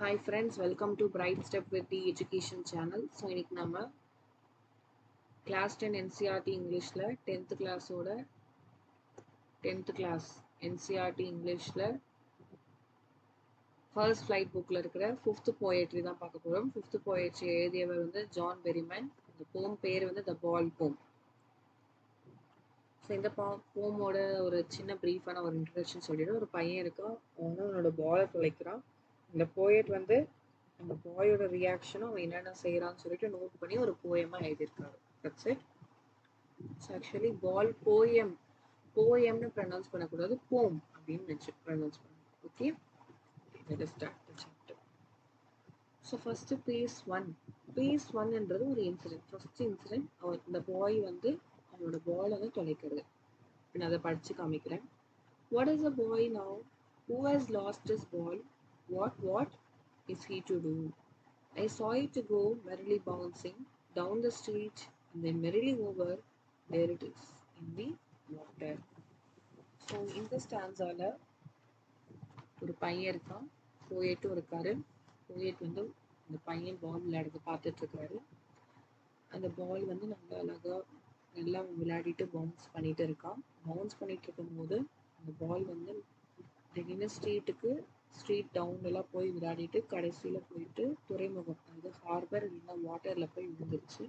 Hi friends, welcome to Bright Step with the Education channel. So இன்னைக்கு நம்ம class 10 NCERT Englishல 10th class ஓட 10th class NCERT Englishல first flight bookல இருக்கிற 5th poetry தான் பார்க்க போறோம். 5th poetry எழுதியவர் வந்து ஜான் பெரிமன். இந்த poem பேர் வந்து The Ball Poem. ஸோ இந்த போமோட ஒரு சின்ன ப்ரீஃபான ஒரு இன்ட்ரடக்ஷன் சொல்லிடுறேன். ஒரு பையன் இருக்கான், அவனோட பாலை தொலைக்கிறான். இந்த போயட் வந்து அந்த பாயோட ரியாக்ஷனும் அவன் என்னென்ன செய்யறான்னு சொல்லிட்டு நோட் பண்ணி ஒரு போயமா எழுதியிருக்காரு. That's it. So actually ball போயம்னு ப்ரொனவுன்ஸ் பண்ணக்கூடாது, போம் அப்படின்னு ப்ரொனவுன்ஸ் பண்ணணும். Okay, let us start the chapter. So first phase ஒன்ன்றது ஒரு இன்சிடென்ட். ஃபர்ஸ்ட் இன்சிடென்ட், அவன் இந்த பாய் வந்து அவனோட பாலை வந்து தொலைக்கிறது. நான் அதை படிச்சு காமிக்கிறேன். What is a boy now? Who has lost his ball? What is he to do? I saw it go merrily bouncing down the street and then merrily over. There it is in the water. So இந்த ஸ்டான்ஸால ஒரு பையன் இருக்கான், போயட்டும் இருக்காரு. Poet வந்து அந்த பையன் பால் விளையாடுறது பார்த்துட்டு இருக்காரு. அந்த பால் வந்து நல்லா விளையாடிட்டு பவுன்ஸ் பண்ணிட்டு இருக்கான். பவுன்ஸ் பண்ணிட்டு இருக்கும்போது அந்த பால் வந்து திடீர்னு ஸ்ட்ரீட் டவுன்லாம் போய் விளையாடிட்டு கடைசியில் போயிட்டு துறைமுகம், அதாவது ஹார்பர் இல்லைன்னா வாட்டரில் போய் விழுந்துருச்சு.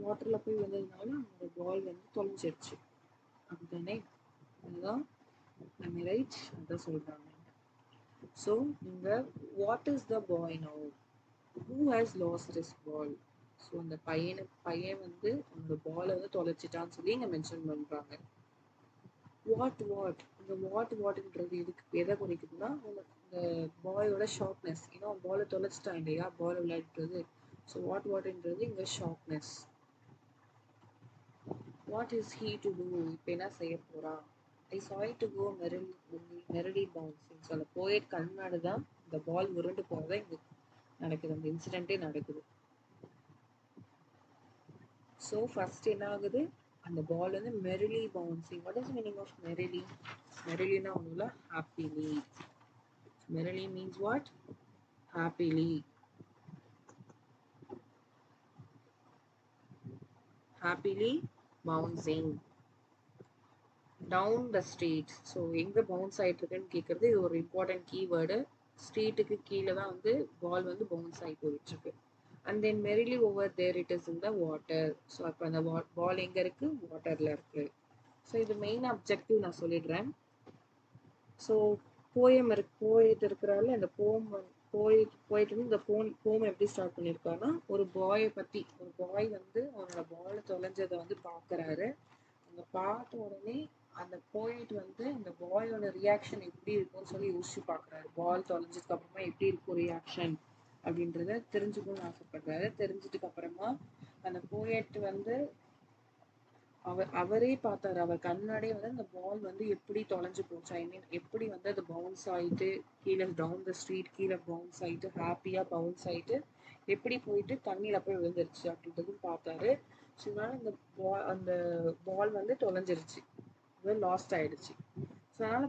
வாட்டரில் போய் விழுந்ததுனால அந்த பால் வந்து தொலைஞ்சிருச்சு. அப்படித்தானே? அதுதான் நம்ம ரைட், அதான் சொல்கிறாங்க. ஸோ இங்கே what is the boy now? Who has lost this ball? So அந்த பையன் வந்து அந்த பாலை வந்து தொலைச்சிட்டான்னு சொல்லி இங்கே மென்ஷன் பண்ணுறாங்க. இந்த வாட்ன்றது எதை குறிக்குதுன்னா, இந்த பாயோட ஷார்ப்னஸ். ஏன்னா பாலை தொலைச்சிட்டான் இல்லையா, பாலை விளையாடுறது. ஸோ வாட்ன்றது இங்கே sharpness. What is he to do? இப்போ என்ன செய்ய போறான்? I saw it go merrily bouncing. So அந்த போயட் கண்ணாடி தான் இந்த பால் உருண்டு போறதா இங்க நடக்குது, அந்த இன்சிடென்ட்டே நடக்குது. ஸோ ஃபர்ஸ்ட் என்ன ஆகுது, அந்த பால் வந்து merrily bouncing. What is meaning of merrily? மெரிலினா ஒன்றும் happily. Merrily means what? Happily. Happily bouncing down the street. So எங்கே பவுன்ஸ் ஆகிட்டு இருக்குன்னு கேட்குறது இது ஒரு இம்பார்ட்டன்ட் கீவேர்டு. ஸ்ட்ரீட்டுக்கு கீழே தான் வந்து பால் வந்து பவுன்ஸ் ஆகி போயிட்டு இருக்கு. And then merrily over there it is in the water. So அப்போ அந்த பால் எங்கே இருக்கு? வாட்டரில் இருக்கு. ஸோ இது மெயின் அப்ஜெக்டிவ் நான் சொல்லிடுறேன். ஸோ போயட் இருக்கிறால இந்த போயட் வந்து இந்த போம் எப்படி ஸ்டார்ட் பண்ணியிருக்காருன்னா, ஒரு பாயை பற்றி, ஒரு பாய் வந்து அவனோட பாலை தொலைஞ்சதை வந்து பார்க்குறாரு. அந்த பார்த்த உடனே அந்த போயட் வந்து அந்த பாயோட ரியாக்ஷன் எப்படி இருக்கும்னு சொல்லி யோசிச்சு பார்க்குறாரு. பால் தொலைஞ்சதுக்கு அப்புறமா எப்படி இருக்கும் ரியாக்ஷன் அப்படின்றத தெரிஞ்சுக்கணும்னு ஆசைப்படுறாரு. தெரிஞ்சதுக்கு அப்புறமா அந்த போயட் வந்து அவரே பார்த்தாரு. அவர் கண்ணாடியே வந்து அந்த பால் வந்து எப்படி தொலைஞ்சு போச்சு, ஐ மீன் எப்படி வந்து அது பவுன்ஸ் ஆயிட்டு கீழே டவுன் த ஸ்ட்ரீட் கீழே பவுன்ஸ் ஆயிட்டு ஹாப்பியா பவுன்ஸ் ஆயிட்டு எப்படி போயிட்டு தண்ணியில போய் விழுந்துருச்சு அப்படின்றதும் பார்த்தாரு. ஸோ அதனால அந்த பால் வந்து தொலைஞ்சிருச்சு, லாஸ்ட் ஆயிடுச்சு. ஸோ அதனால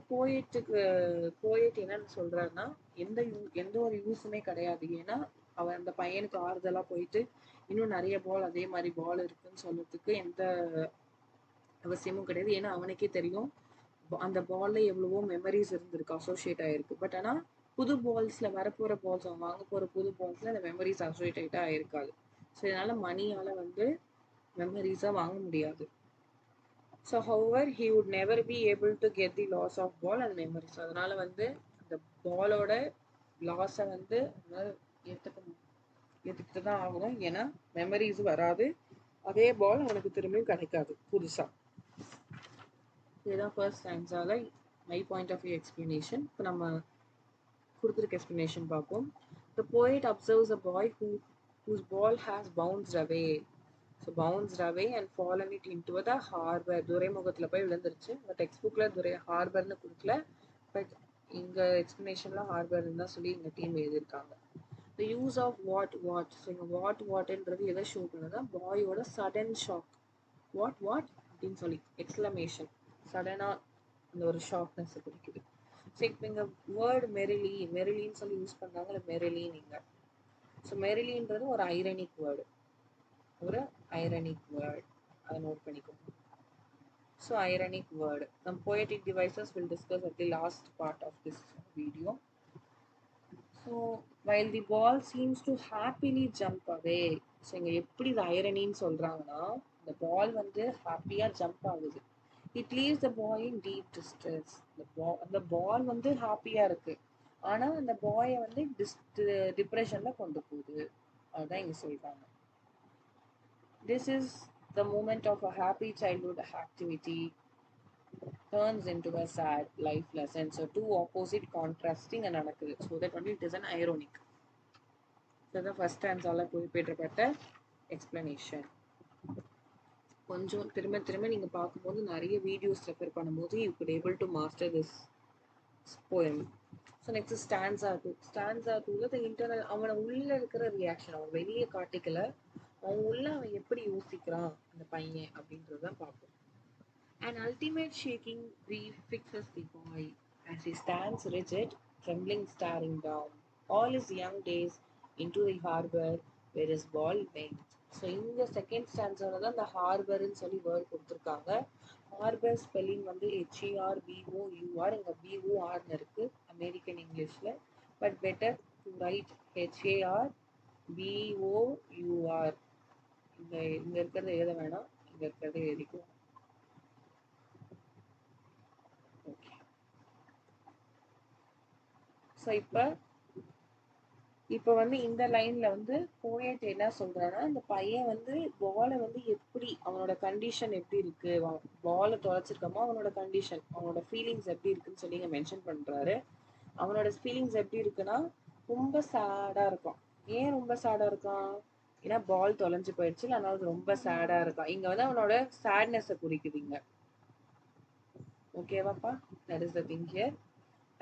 போயட் என்னன்னு சொல்றாருன்னா, எந்த ஒரு யூஸுமே கிடையாது. ஏன்னா அவன் அந்த பையனுக்கு ஆறுதலா போயிட்டு இன்னும் நிறைய பால் அதே மாதிரி பால் இருக்குன்னு சொல்றதுக்கு எந்த அவசியமும் கிடையாது. ஏன்னா அவனுக்கே தெரியும் அந்த பால்ல எவ்வளவோ மெமரிஸ் இருந்திருக்கு, அசோசியேட் ஆயிருக்கு. பட் ஆனா புது பால்ஸ்ல வரப்போற பால்ஸ், அவன் வாங்க போற புது பால்ஸ்ல அந்த மெமரிஸ் அசோசியேட் ஆயிருக்காது. ஸோ இதனால மணியால வந்து மெமரிஸா வாங்க முடியாது. So however he would never be able to get the loss of ball and memories. அதனால வந்து அந்த பாலோட லாஸை வந்து ஏற்றுக்கிட்டு தான் ஆகணும். ஏன்னா மெமரிஸ் வராது, அதே பால் அவனுக்கு திரும்பியும் கிடைக்காது புதுசா. இதுதான் ஃபர்ஸ்ட் ஸ்டான்ஸால my point of view explanation. இப்போ நம்ம கொடுத்துருக்க எக்ஸ்பிளனேஷன் பார்ப்போம். The poet observes a boy whose ball has bounced away. So bounced away and fallen it into the harbor. துறைமுகத்தில் போய் விழுந்துருச்சு. டெக்ஸ்ட் புக்கில் ஹார்பர்னு கொடுக்கல, பட் இங்கே எக்ஸ்பிளனேஷனில் ஹார்பர்னு தான் சொல்லி எங்கள் டீம் எழுதியிருக்காங்க. The use of what. So இங்கே வாட்ன்றது எதை ஷோ பண்ணுதுன்னா, பாயோட சடன் ஷாக். வாட் அப்படின்னு சொல்லி எக்ஸ்க்ளமேஷன், சடனாக அந்த ஒரு ஷார்ப்னஸ் குறிக்குது. ஸோ இப்போ இங்கே வேர்டு மெரிலின்னு சொல்லி யூஸ் பண்ணுறாங்க, இல்லை மெரிலின் இங்கே. ஸோ மெரிலின்றது ஒரு ஐரனிக் வேர்டு, அதை நோட் பண்ணிக்கோங்க. So ironic word. நம்ம poetic devices will discuss at the last part of this video. So while the ball seems to happily jump away, so இங்கே எப்படி இது ஐரனின்னு சொல்கிறாங்கன்னா, இந்த பால் வந்து ஹாப்பியாக ஜம்ப் ஆகுது. It leaves the bye in deep distress. அந்த பால் வந்து ஹாப்பியாக இருக்கு, ஆனால் அந்த பாயை வந்து டிப்ரெஷனில் கொண்டு போகுது. அதுதான் இங்கே சொல்கிறாங்க. This is the moment of a happy childhood activity turns into a sad life lesson. So two opposite contrasting and நடக்குது. So that only it is an ironic. So the first stanzaல குறிப்பிடப்பட்ட explanation. கொஞ்சம் திரும்ப திரும்ப நீங்க பார்க்கும்போது நிறைய videos refer பண்ணும்போது you could able to master this poem. So next is stanza 2. Stanza 2ல the internal அவன உள்ள இருக்கிற ரியாக்ஷன், அவன் வெளியே காட்டிக்கல, அவன் உள்ள அவன் எப்படி யோசிக்கிறான் அந்த பையன் அப்படின்றத பார்ப்போம். An ultimate shaking grief fixes the boy as he stands rigid, trembling, staring down all his young days into the harbor where his ball went. So இந்த செகண்ட் ஸ்டான்ஸால தான் இந்த ஹார்பர்னு சொல்லி வேர்ட் கொடுத்துருக்காங்க. ஹார்பர் ஸ்பெல்லிங் வந்து HARBOUR, இங்கே BORன்னு இருக்கு American இங்கிலீஷில். But better to right HARBOUR. இங்கே இருக்கிறத எழுத வேணாம், இங்கே இருக்கிறத எழுதிக்குவோம். ஸோ இப்போ வந்து இந்த லைன்ல வந்து போயட் என்ன சொல்றான்னா, இந்த பையன் வந்து பாலை வந்து எப்படி, அவனோட கண்டிஷன் எப்படி இருக்கு, பாலை தொலைச்சிருக்கமா அவனோட கண்டிஷன், அவனோட ஃபீலிங்ஸ் எப்படி இருக்குன்னு சொல்லி இங்க மென்ஷன் பண்றாரு. அவனோட ஃபீலிங்ஸ் எப்படி இருக்குன்னா ரொம்ப சேடா இருக்கான். ஏன் ரொம்ப சேடா இருக்கான்? ஏன்னா பால் தொலைஞ்சு போயிடுச்சு, அதனால ரொம்ப சேடா இருக்கான். இங்க வந்து அவனோட சேட்னஸை குறிக்குதுங்க. ஓகேவாப்பா? That is the thing here.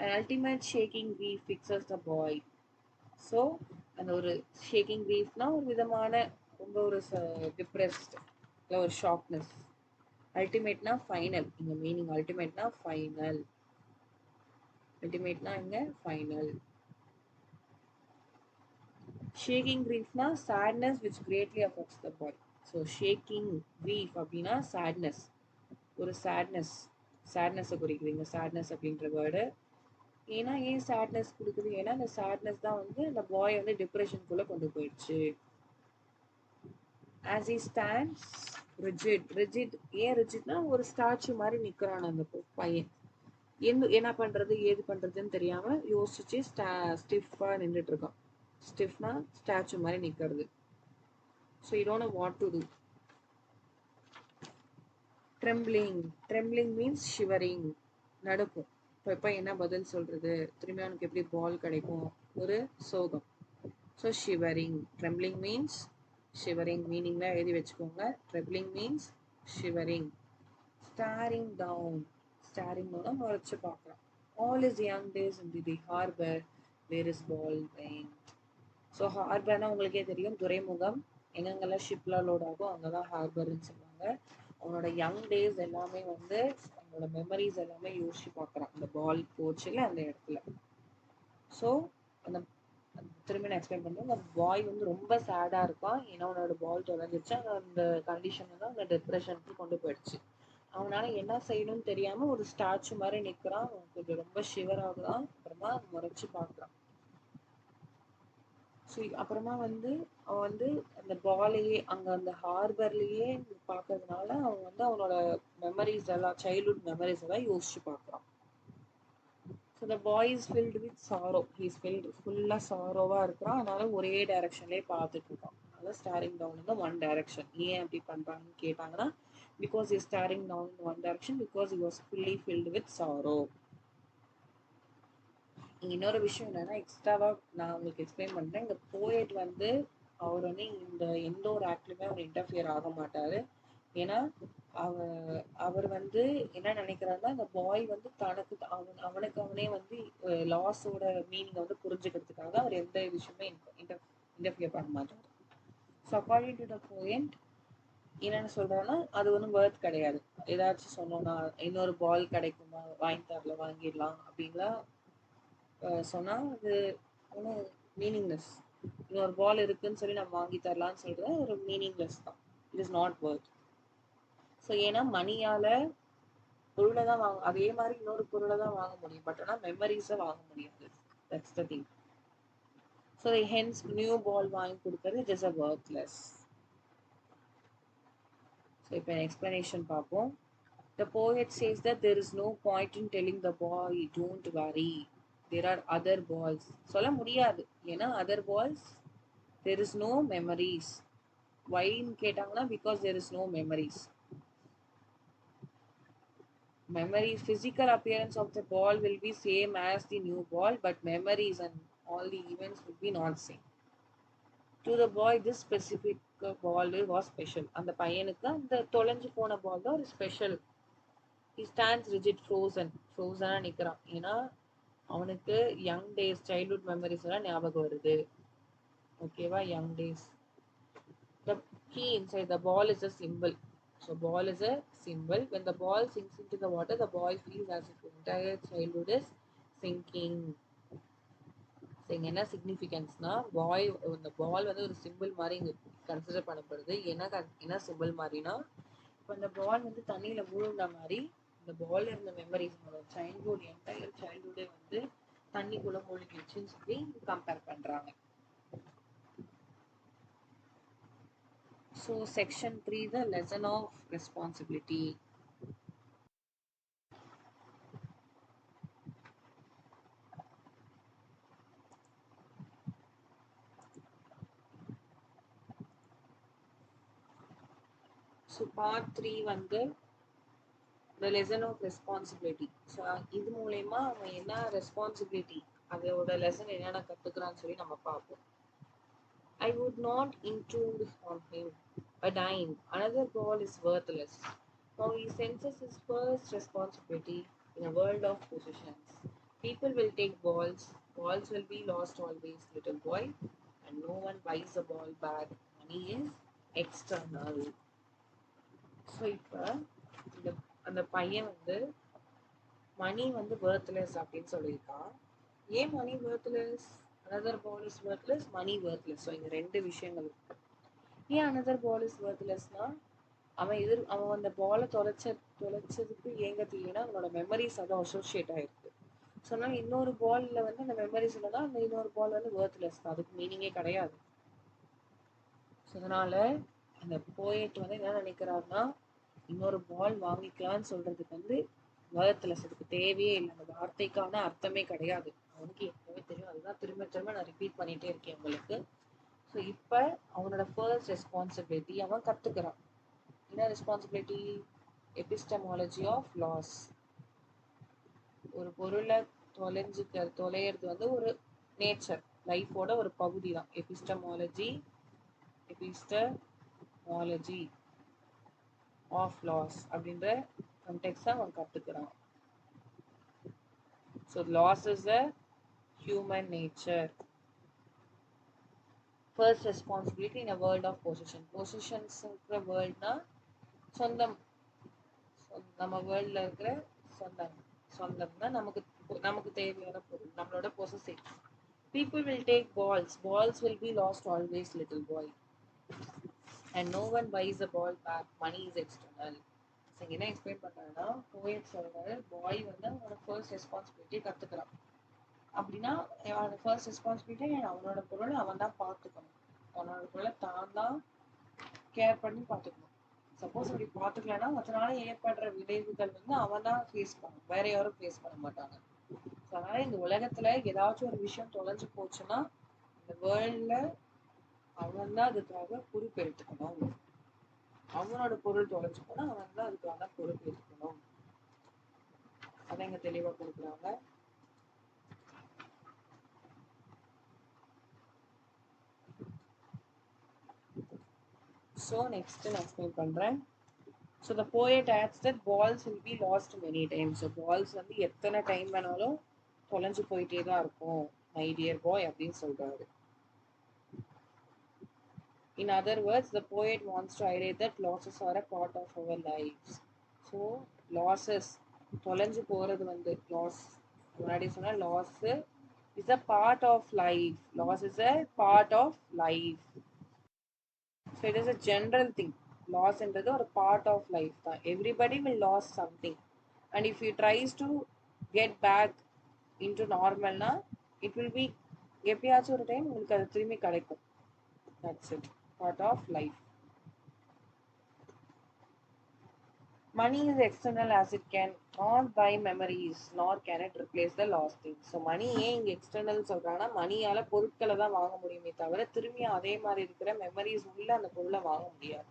An ultimate shaking grief fixes the boy. So அந்த ஒரு ஷேக்கிங் கிரீஃப்னா ஒரு விதமான ரொம்ப ஒரு டிப்ரெஸ்ட் இல்லை ஒரு ஷாக்னஸ். அல்டிமேட்னா ஃபைனல், இங்கே மீனிங் அல்டிமேட்னா ஃபைனல், அல்டிமேட்னா இங்கே final. Shaking கிரீஃப்னா sadness which greatly affects the bye. So shaking grief அப்படின்னா சேட்னஸ், ஒரு சேட்னஸை குறிக்குதுங்க சேட்னஸ் அப்படின்ற வேர்டு. ஏன்னா ஏன் சேட்னஸ் கொடுக்குது? ஏன்னா அந்த சேட்னஸ் தான் வந்து அந்த பாய் வந்து டிப்ரெஷனுக்குள்ள கொண்டு போயிடுச்சு. As he stands rigid, ஏன் ரிஜிட்னா ஒரு ஸ்டாச்சு மாதிரி நிக்கிறான் அந்த பையன். என்ன பண்றது ஏது பண்றதுன்னு தெரியாம யோசிச்சு ஸ்டிஃபா நின்றுட்டு இருக்கான். ஸ்டிஃப்னா ஸ்டாச்சு மாதிரி நிக்கிறது. So you don't know what to do. Trembling means shivering, நடுக்கும். இப்போ என்ன பதில் சொல்றது? திரும்பி அவனுக்கு எப்படி பால் கிடைக்கும்? ஒரு சோகம். So shivering, trembling means shivering, மீனிங்ல எழுதி வச்சுக்கோங்க. Trembling means shivering. Staring down முறைச்சு பார்க்கலாம். All is young days in the harbour where is ball went. So ஹார்பர்னா உங்களுக்கே தெரியும், துறைமுகம். எங்கெங்கெல்லாம் ஷிப்லாம் லோட் ஆகும் அங்கதான் ஹார்பர்னு சொல்லுவாங்க. அவனோட யங் டேஸ் எல்லாமே வந்து அவனோட மெமரிஸ் எல்லாமே யோசிச்சு பார்க்குறான் அந்த பால் போச்சுல அந்த இடத்துல. ஸோ அந்த திரும்பி நான் எக்ஸ்பிளைன் பண்ணுறேன். அந்த பாய் வந்து ரொம்ப சேடாக இருக்கான், ஏன்னா அவனோட பால் தொலைஞ்சிருச்சு. அந்த கண்டிஷனில் தான் அந்த டிப்ரெஷனுக்கு கொண்டு போயிடுச்சு. அவனால என்ன செய்யணும்னு தெரியாம ஒரு ஸ்டாச்சு மாதிரி நிற்கிறான். கொஞ்சம் ரொம்ப ஷிவர் ஆகுறான். அப்புறமா முறைச்சு பார்க்குறான். ஸோ அப்புறமா வந்து அவன் வந்து அந்த பாலையே அங்கே அந்த ஹார்பர்லேயே பார்க்கறதுனால அவன் வந்து அவனோட மெமரிஸ் எல்லாம், சைல்ட்ஹுட் மெமரிஸ் எல்லாம் யோசிச்சு பார்க்குறான். So the boy is filled with sorrow. He's ஃபுல்லாக சாரோவாக இருக்கிறான். அதனால ஒரே டைரக்ஷன்லேயே பார்த்துட்டு இருக்கான். அதனால ஸ்டாரிங் டவுன் இந்த ஒன் டைரக்ஷன். ஏன் அப்படி பண்ணுறாங்கன்னு கேட்டாங்கன்னா, because is staring down in one direction because he was fully filled with sorrow. இன்னொரு விஷயம் என்னன்னா, எக்ஸ்ட்ராவாக நான் உங்களுக்கு எக்ஸ்பிளைன் பண்ணுறேன். இந்த போயட் வந்து அவர் வந்து இந்த எந்த ஒரு ஆக்ட்லையுமே அவர் இன்டர்ஃபியர் ஆக மாட்டார். ஏன்னா அவர் வந்து என்ன நினைக்கிறாருன்னா, இந்த பாய் வந்து அவனுக்கு அவனே வந்து லாஸோட மீனிங்கை வந்து புரிஞ்சுக்கிறதுக்காக அவர் எந்த விஷயமே இன்டர்ஃபியர் பண்ண மாட்டார். So according to the poet என்னென்னு சொல்கிறாங்கன்னா, அது ஒன்றும் வேர்த் கிடையாது. ஏதாச்சும் சொன்னோம்னா இன்னொரு பால் கிடைக்குமா, வாங்கி தரல, வாங்கிடலாம் அப்படின்லாம் சொன்னா அது ஒன்றும் மீனிங்லெஸ். இன்னொரு பால் இருக்குன்னு சொல்லி நம்ம வாங்கி தரலாம்னு சொல்றது ஒரு மீனிங்லெஸ் தான். It is not worth. So ஏன்னா மணியால பொருளை தான் வாங்க, அதே மாதிரி இன்னொரு பொருளை தான் வாங்க முடியும், பட் ஆனால் மெமரிஸை வாங்க முடியாது. That's the thing. So hence new ball வாங்கி கொடுக்கறது it is a worthless. So இப்போ எக்ஸ்பிளனேஷன் பார்ப்போம். The poet says that there is no point in telling the boy, don't worry, there are other balls. சொல்ல முடியாது, ஏன்னா other balls, there is no memories. Why ன்னு கேட்டாங்கன்னா because there is no memories. Memories, physical appearance of the ball will be same as the new ball, but memories and all the events will be not same. To the boy, this specific ball was special. அந்த பையனுக்கு அந்த தொலைஞ்சு போன பால் தான் ஒரு special. He stands rigid, frozen நிக்கிறான். ஏன்னா அவனுக்கு யங் டேஸ், சைல்ட்ஹுட் மெமரிஸ் எல்லாம் ஞாபகம் வருது. ஓகேவா? Young days. The key inside the ball is a symbol. So ball is a symbol. When the ball sinks into the water, the boy feels as if the entire childhood is sinking. என்ன சிக்னிஃபிகன்ஸ்னா, இந்த பால் வந்து ஒரு simple மாதிரி இங்க consider பண்ணப்படுது. என்ன simple மாதிரினா, இப்போ இந்த பால் வந்து தண்ணியில மூழ்கின மாதிரி இந்த பால் இருந்த மெமரிஸ், சைல்ட்ஹுட், என்டையர் சைல்ட்ஹுட்டே வந்து தண்ணிக்குள்ள மூழ்கிடுச்சுன்னு சொல்லி கம்பேர் பண்றாங்க. So section 3, the lesson of responsibility. So part 3 வந்து the lesson of responsibility. So இது மூலமா அவன் என்ன ரெஸ்பான்சிபிலிட்டி, அதோட லெசன் என்னென்ன கத்துக்கிறான்னு சொல்லி நம்ம பார்ப்போம். I would not intrude on him. A dime, another ball is worthless. Now he senses his first responsibility in a world of possessions. People will take balls. Balls will be lost always, little boy, and no one buys a ball back. Money is external. So இப்போ அந்த பையன் வந்து மணி வந்து worthless அப்படின்னு சொல்லியிருக்கான். ஏன் மணி worthless? another ball is worthless, money worthless. So இங்க ரெண்டு விஷயங்கள் இருக்கு. ஏன் another ball is worthlessனா, அவன் அந்த பாலை தொலைச்சதுக்கு ஏங்க தெரியலன்னா அவனோட மெமரிஸ் அதை அசோசியேட் ஆயிருக்கு. ஸோ அதனால இன்னொரு பால்ல வந்து அந்த மெமரிஸ் இல்லைன்னா அந்த இன்னொரு பால் வந்து worthless தான், அதுக்கு மீனிங்கே கிடையாது. ஸோ அதனால அந்த போயட் வந்து என்ன நினைக்கிறாருன்னா, இன்னொரு பால் வாங்கிக்கலான்னு சொல்றதுக்கு வந்து worthless, அதுக்கு தேவையே இல்லை, அந்த வார்த்தைக்கான அர்த்தமே கிடையாது. அவனுக்கு எப்பவே தெரியும். அதுதான் திரும்ப திரும்ப நான் ரிப்பீட் பண்ணிட்டே இருக்கேன் உங்களுக்கு. ஸோ இப்போ அவனோட ஃபர்ஸ்ட் ரெஸ்பான்சிபிலிட்டி அவன் கத்துக்கிறான். என்ன ரெஸ்பான்சிபிலிட்டி? Epistemology of loss. ஒரு பொருளை தொலைகிறது வந்து ஒரு நேச்சர், லைஃபோட ஒரு பகுதி தான். எபிஸ்டமாலஜி ஆஃப் லாஸ் அப்படின்ற கண்டெக்ஸ்ட் அவன் கத்துக்கிறான். So loss is a human nature. First responsibility in a world of position. Positions இருக்கிற வேர்ல்ட்னா சொந்தம், நம்ம வேர்ல்ட்ல இருக்கிற சொந்தம்னா நமக்கு தேவையான பொருள், நம்மளோட possessive. People will take balls. Balls will be lost always, little boy. And no one buys a ball back. Money is external. So என்ன எக்ஸ்பிளைன் பண்ணுறாங்கன்னா, போயட் சொல்கிறாரு, பாய் வந்து அவனோட ஃபர்ஸ்ட் ரெஸ்பான்சிபிலிட்டி கற்றுக்கிறான். அப்படின்னா அவனோட ஃபர்ஸ்ட் ரெஸ்பான்சிபிலிட்டி அவனோட பொருளை அவன் தான் பார்த்துக்கணும். அவனோட பொருளை தான் கேர் பண்ணி பார்த்துக்கணும். சப்போஸ் அப்படி பார்த்துக்கலன்னா அதனால ஏற்படுற விளைவுகள் வந்து அவன் தான் ஃபேஸ் பண்ணும், வேற யாரும் ஃபேஸ் பண்ண மாட்டாங்க. ஸோ அதனால இந்த உலகத்துல ஏதாச்சும் ஒரு விஷயம் தொலைஞ்சு போச்சுன்னா இந்த வேர்ல்ட்ல அவன் தான் அதுக்காக பொறுப்பு எடுத்துக்கணும். அவனோட பொருள் தொலைஞ்சு போனா அவன் தான் அதுக்காக பொறுப்பு எடுத்துக்கணும். அதை இங்க தெளிவா கொடுக்குறாங்க. ஸோ நெக்ஸ்ட் நான் எக்ஸ்பிளைன் பண்றேன். So the poet adds that balls will be lost many times. So balls வந்து எத்தனை டைம் வேணாலும் தொலைஞ்சு போயிட்டே தான் இருக்கும் மை டியர் பாய் அப்படின்னு சொல்றாரு. In other words, the poet wants to highlight that losses are a part of our lives. So losses தொலைஞ்சு போகிறது வந்து லாஸ், முன்னாடி சொன்ன loss is a part of life. Loss is a part of life. So it is a general thing. லாஸ்ன்றது ஒரு part of life தான். Everybody will loss something. And if you tries to get back into நார்மல்னா it will be எப்பயாச்சும் ஒரு time உங்களுக்கு அது திரும்பி கிடைக்கும். That's it, part of life. Money is external as it can not buy memories nor can it replace the lost things. So money ஏன் இங்க external சொல்றாங்கன்னா மணியால பொருட்களை தான் வாங்க முடியுமே தவிர திரும்பி அதே மாதிரி இருக்கிற மெமரிஸ் உள்ள அந்த பொருளை வாங்க முடியாது.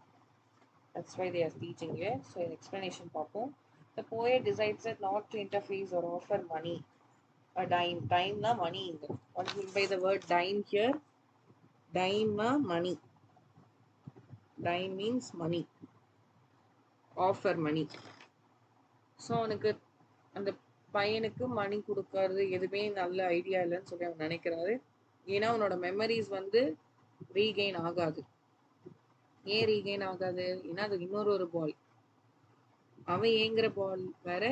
That's why they are teaching you. So in explanation பார்ப்போம். The poet decides that not to interface or offer money. A dime. Dime na money. What do you mean by the word dime here? Dime na money. Dime means money. Offer money. So அவனுக்கு அந்த பையனுக்கு மணி கொடுக்கறது எதுவுமே நல்ல idea இல்லைன்னு சொல்லி அவன் நினைக்கிறாரு. ஏன்னா அவனோட மெமரிஸ் வந்து ரீகெயின் ஆகாது. ஏன் ரீகெயின் ஆகாது? ஏன்னா அது இன்னொரு பால். அவன் ஏங்குற பால் வேற,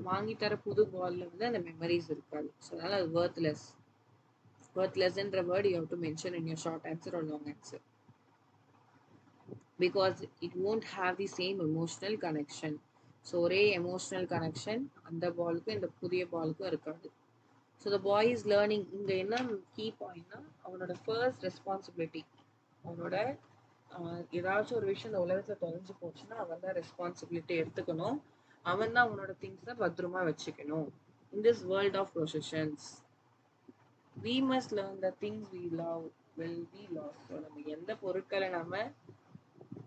வாங்கி தர புது பால்ல வந்து அந்த மெமரிஸ் இருக்காது. ஸோ அதனால அது worthless. Worthlessன்ற word you have to mention in your short answer or long answer. Because it won't have the same emotional connection. So ஒரே எமோஷனல் கனெக்ஷன் அந்த பாலுக்கும் இந்த புதிய பாலுக்கும் இருக்காது. So the boy is learning. இங்கே என்ன கீ பாயிண்ட்னா அவனோட ஃபர்ஸ்ட் ரெஸ்பான்சிபிலிட்டி. அவனோட ஏதாச்சும் ஒரு விஷயம் இந்த உலகத்தில் தொலைஞ்சு போச்சுன்னா அவன் தான் ரெஸ்பான்சிபிலிட்டி எடுத்துக்கணும். அவன் தான் அவனோட திங்ஸை பத்திரமா வச்சுக்கணும். In this world of possessions we must learn the things we love will be lost. So நம்ம எந்த பொருட்களை நம்ம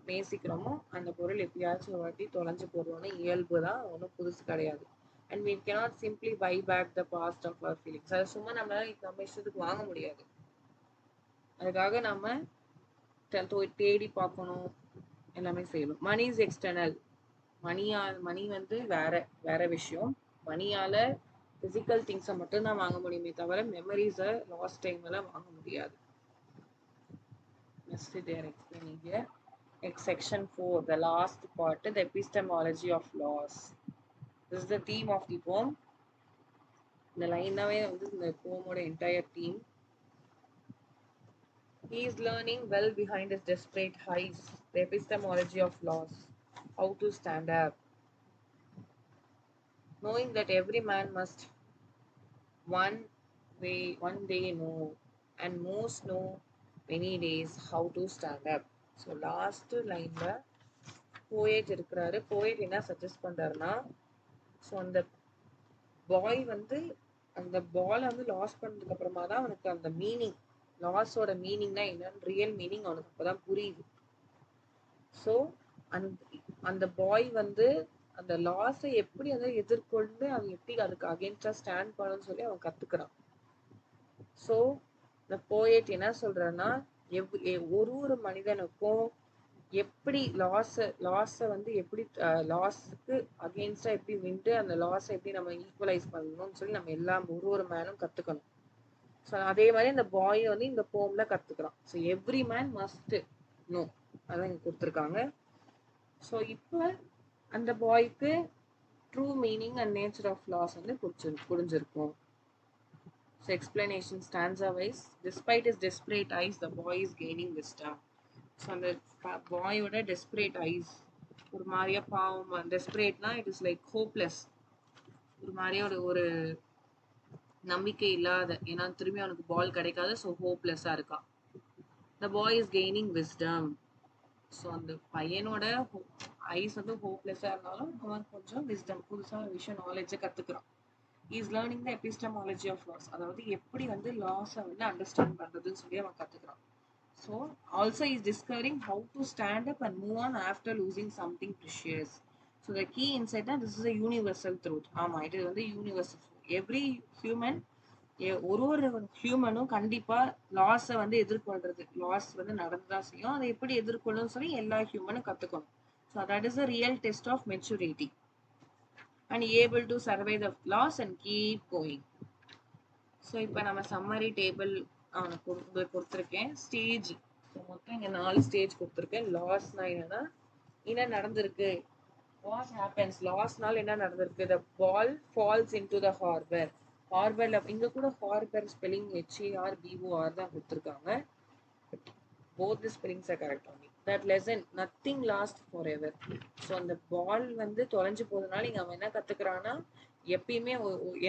நேசிக்கிறோமோ அந்த பொருள் எப்பயாச்சும் ஒரு வாட்டி தொலைஞ்சு போடுறோம்னு இயல்பு தான், ஒன்றும் புதுசு கிடையாது. And we cannot simply buy back the past of our feelings. அது சும்மா நம்மளால நம்ம இஷ்டத்துக்கு வாங்க முடியாது. அதுக்காக நம்ம தேடி பார்க்கணும், எல்லாமே செய்யணும். Money is external. மணி வந்து வேற விஷயம். மணியால பிசிக்கல் திங்ஸை மட்டும்தான் வாங்க முடியுமே தவிர மெமரிஸை லாஸ்ட் டைம்ல வாங்க முடியாது. Next they are explaining here. Section 4, the last part, the epistemology of loss. This is the theme of the poem. The line away the poem or entire theme. He is learning well behind his desperate highs, the epistemology of loss, how to stand up, knowing that every man must one day know, and most know many days how to stand up. So last லைன்ல poet இருக்கிறாரு. Poet என்ன suggest பண்றாருன்னா, so அந்த பாய் வந்து அந்த பாலை வந்து loss பண்ணதுக்கு அப்புறமா தான் அவனுக்கு அந்த மீனிங், லாஸோட மீனிங்னா என்னன்னு ரியல் மீனிங் அவனுக்கு அப்பதான் புரியுது. ஸோ அந்த பாய் வந்து அந்த லாஸை எப்படி அதை எதிர்கொண்டு அவன் எப்படி அதுக்கு அகேன்ஸ்டா ஸ்டாண்ட் பண்ணணும்னு சொல்லி அவன் கத்துக்கிறான். ஸோ இந்த போயட் என்ன சொல்றான்னா, ஒரு மனிதனுக்கும் எப்படி லாஸை வந்து எப்படி லாஸுக்கு அகெயின்ஸ்டா எப்படி விண்டு அந்த லாஸை எப்படி நம்ம ஈக்குவலைஸ் பண்ணணும்னு சொல்லி நம்ம எல்லாம் ஒரு மேனும் கத்துக்கணும். ஸோ அதே மாதிரி இந்த பாய் வந்து இந்த போம்ல கத்துக்கிறான். So every man must know, அதான் இங்க கொடுத்துருக்காங்க. ஸோ இப்போ அந்த பாய்க்கு true meaning and nature of loss வந்து புரிஞ்சிருக்கும். So explanation stanza wise, despite his desperate eyes, the boy is gaining wisdom. So அந்த பாயோட desperate eyes ஒரு மாதிரியா பாவம், டெஸ்பரேட்னா இட் இஸ் லைக் ஹோப்லெஸ், ஒரு மாதிரியா ஒரு நம்பிக்கை இல்லாத, ஏன்னா திரும்பி அவனுக்கு பால் கிடைக்காது. ஸோ ஹோப்லெஸ்ஸா இருக்கான். the boy is gaining wisdom. So அந்த பையனோட ஐஸ் வந்து ஹோப்லெஸ்ஸா இருந்தாலும் அவன் கொஞ்சம் விஸ்டம், புதுசா ஒரு விஷயம் நாலேஜை கத்துக்கிறான். is learning the epistemology of loss. அதாவது எப்படி வந்து லாஸை வந்து அண்டர்ஸ்டாண்ட் பண்றதுன்னு சொல்லி அவன் கத்துக்கிறான். So also is discovering how to stand up and move on after losing something precious. So the key insight தான் this is a universal truth. ஆமாம், இது வந்து யூனிவர்சல். எவ்ரி ஹியூமன், ஒரு ஹியூமனும் கண்டிப்பா லாஸை வந்து எதிர்கொள்றது, லாஸ் வந்து நடந்துதான் செய்யும். அதை எப்படி எதிர்கொள்ளும் சொல்லி எல்லா ஹியூமனும் கத்துக்கணும். So that is a real test of maturity and able to survive the loss and keep going. So இப்போ நம்ம சம்மரி டேபிள் கொடுத்துருக்கேன். ஸ்டேஜ், ஸோ மொத்தம் இங்கே 4 ஸ்டேஜ் கொடுத்துருக்கேன். லாஸ்னா என்னன்னா என்ன நடந்திருக்கு, What happens? Last நாள் என்ன நடந்திருக்கு? The ball falls into the harbor. ஹார்பர்ல இங்க கூட ஹார்பர் ஸ்பெல்லிங் HARBOR தான் கொடுத்துருக்காங்க. Both the spellings are correct only. That lesson, nothing lasts forever. So அந்த பால் வந்து தொலைஞ்சு போறதுனால இங்க அவன் என்ன கத்துக்கிறான்னா, எப்பயுமே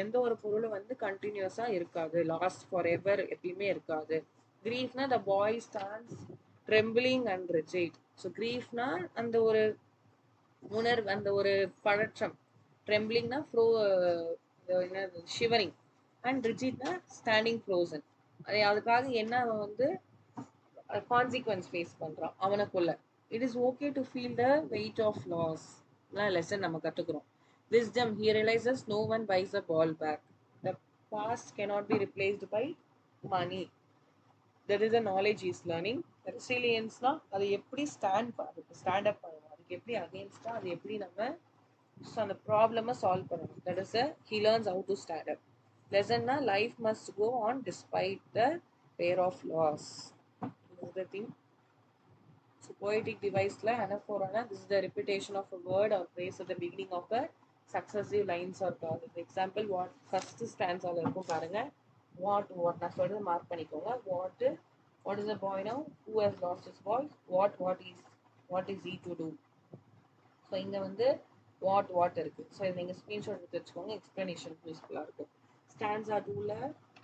எந்த ஒரு பொருளும் வந்து கண்டினியூஸா இருக்காது. லாஸ்ட் forever எப்பயுமே இருக்காது. கிரீஃப்னா the boy stands trembling and rigid. So கிரீஃப்னா அந்த ஒரு உணர்வு, அந்த ஒரு பதற்றம். ட்ரெம்பிளிங்னா ஃப்ரோ என்னது ஷிவரிங் அண்ட் ரிஜிட்னா ஸ்டாண்டிங் ஃப்ரோசன். அதுக்காக என்ன அவன் வந்து கான்சிக்வன்ஸ் ஃபேஸ் பண்றான் அவனுக்குள்ள. It is okay to feel the weight of loss. Lesson நம்ம கத்துக்கிறோம். Wisdom, he realises no one buys a ball back. The past cannot be replaced by money. That is a knowledge he is learning. ரெசிலியன்ஸ்னா அது எப்படி stand up பண்ணணும், அதுக்கு எப்படி அகேன்ஸ்டா அது எப்படி நம்ம அந்த ப்ராப்ளமை சால்வ் பண்ணணும். That is he learns how to stand up. லெசன்னா life must go on despite the fear of loss. The thing. So poetic device la anaphora, this is the repetition of a word or phrase at the beginning of a successive lines or clause. For example, what first stanza la irukum parunga. What na solradha mark panikonga. What is the boy now? Who has lost his voice? What is he to do? So inga வந்து what இருக்கு. So நீங்க screenshot எடுத்து வச்சுக்கோங்க, explanation யூஸ்ஃபுல்லா இருக்கும். Stanza 2ல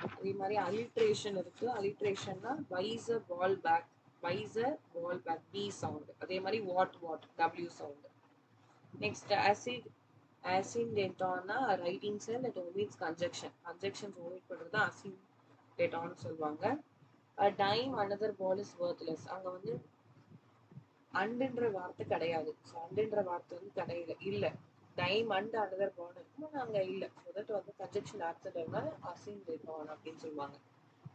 அதே மாதிரி alliteration இருக்கு. அலிட்ரேஷன்னா wise a ball back, wise a ball back B sound. அதே மாதிரி வாட் W சவுண்ட். நெக்ஸ்ட் அசின்டேட்டான்னா writings that omits conjunctions omit பண்றது அசின்டேட்டான்னு சொல்லுவாங்க. Time another ball is worthless. அங்க வந்து அண்டுன்ற வார்த்தை கிடையாது. ஸோ அண்டுன்ற வார்த்தை வந்து கிடையாது, இல்லை. டைம் அண்ட் அனதர் பால் இருக்கும், அங்கே இல்லை. ஸோ தட் வந்து கன்ஜெக்ஷன் ஆப்சென்ட்னா அசின் ஆன் அப்படின்னு சொல்லுவாங்க.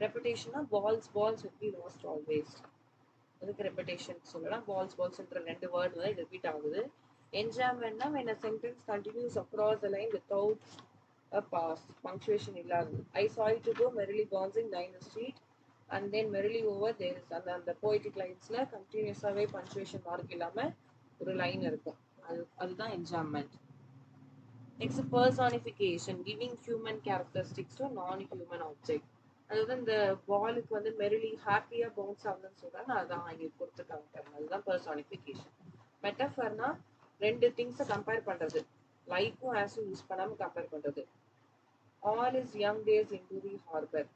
ரெப்புடேஷன்னா பால்ஸ் எப்படி லாஸ்ட் ஆல்வேஸ், அதுக்கு ரெப்புடேஷன் சொல்லலாம். பால்ஸ்ன்ற 2 வேர்டு வந்து ரிப்பீட் ஆகுது. என்ஜாய்மெண்ட்னா when a sentence continues across the line without a pause, punctuation இல்லாதது. I saw it to go merrily bouncing down the street and then merrily over there is அந்த poetic linesல கண்டினியூஸாவே punctuation mark இல்லாம ஒரு line இருக்கும். அதுதான் enjoyment. Next personification, giving human characteristics to நான் human object. அதாவது இந்த பாலுக்கு வந்து மெரிலி ஹாப்பியா பவுன்ஸ் ஆகுதுன்னு சொல்றாங்க, அதான் இங்க கொடுத்துருக்காங்க. அதுதான் பர்சானிஃபிகேஷன். மெட்டஃபர்னா 2 திங்ஸை கம்பேர் பண்றது, லைக்கும் ஆஸும் யூஸ் பண்ணாம கம்பேர் பண்றது. All is young days in to the harbour.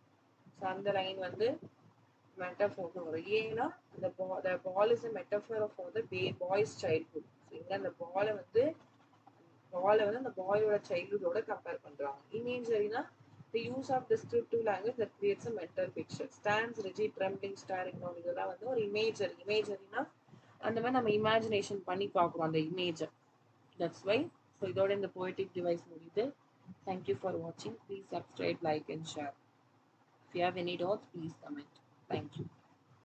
So அந்த லைன் வந்து மெட்டஃபோர்னு வரும். ஏன்னா அந்த பால் இஸ் a metaphor for the boy's childhood. ஸோ இங்க அந்த பாலை வந்து அந்த பாயோட சைல்ட்ஹுட்டோட கம்பேர் பண்றாங்க. இமேஜரினா the use of descriptive language that creates a mental picture. Stands, rigid, trembling, staring down, இதெல்லாம் வந்து ஒரு இமேஜரினா அந்த மாதிரி நம்ம இமேஜினேஷன் பண்ணி பார்க்குறோம் அந்த இமேஜை. That's why. ஸோ இதோட இந்த poetic device முடியுது. Thank you for watching. Please subscribe, like and share. If you have any doubts, please comment. Thank you.